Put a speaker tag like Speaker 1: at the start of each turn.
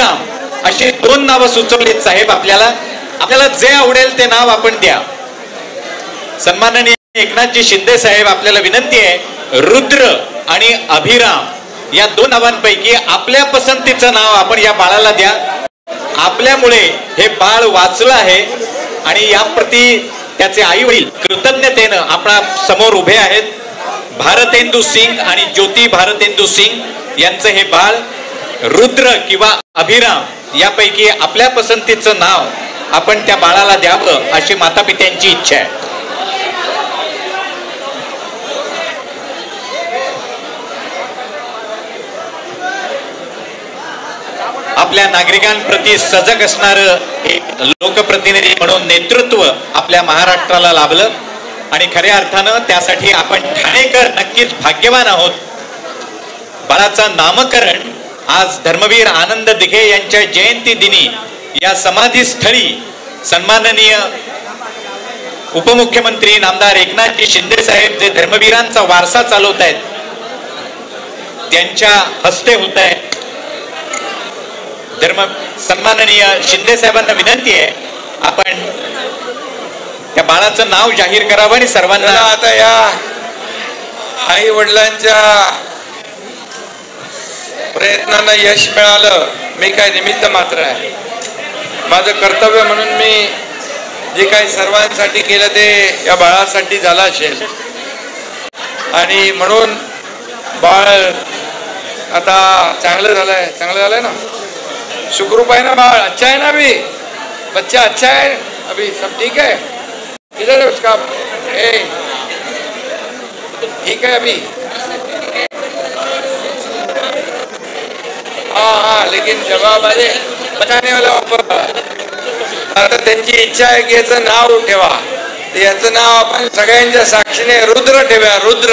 Speaker 1: अभिराम अशी 2 नावं सुचवलीत साहेब. आपल्याला जे आवडेल ते नाव आपण द्या. सन्माननीय एकनाथजी शिंदे साहेब, आपल्याला विनंती आहे, रुद्र आणि अभिराम या 2 नावांपैकी आपल्या पसंतीचं नाव आपण या बाळाला द्या. आपल्यामुळे हे बाळ वाचलं आहे आणि याप्रती त्याचे आई वडील कृतज्ञतेनं आपणा समोर उभे आहेत. भारतेंदू सिंग आणि ज्योती भारतेंदू सिंग यांचं हे बाळ रुद्र किंवा अभिराम यापैकी आपल्या पसंतीचं नाव आपण त्या बाळाला द्यावं अशी मातापित्यांची इच्छा आहे. आपल्या नागरिकांप्रती सजग असणारं एक लोकप्रतिनिधी म्हणून नेतृत्व आपल्या महाराष्ट्राला लाभलं आणि खऱ्या अर्थानं त्यासाठी आपण ठाणेकर नक्कीच भाग्यवान आहोत. बाळाचं नामकरण आज धर्मवीर आनंद दिघे यांच्या जयंती दिनी या समाधीस्थळी सन्माननीय उपमुख्यमंत्री नामदार एकनाथजी शिंदे साहेब जे धर्मवीरांचा वारसा चालवत आहेत त्यांच्या हस्ते होत आहे. सन्माननीय शिंदे साहेबांना विनंती आहे आपण त्या बाळाचं नाव जाहीर करावं आणि सर्वांना.
Speaker 2: आता या आई वडिलांच्या प्रयत्नांना यश मिळालं. मी काय निमित्त मात्र आहे. माझं कर्तव्य म्हणून मी जे काही सर्वांसाठी केलं ते या बाळासाठी झालं असेल आणि म्हणून बाळ आता चांगलं झालंय ना. सुखरूप है ना बाल? अच्छा है ना अभी? बच्चा अच्छा है अभी? सब ठीक है? इधर है उसका ठीक है अभी? हाँ लेकिन जवाब अरे बताने वाला आता त्यांची इच्छा आहे की याचं नाव ठेवा. याचं नाव आपण सगळ्यांच्या साक्षीने रुद्र ठेवूया. रुद्र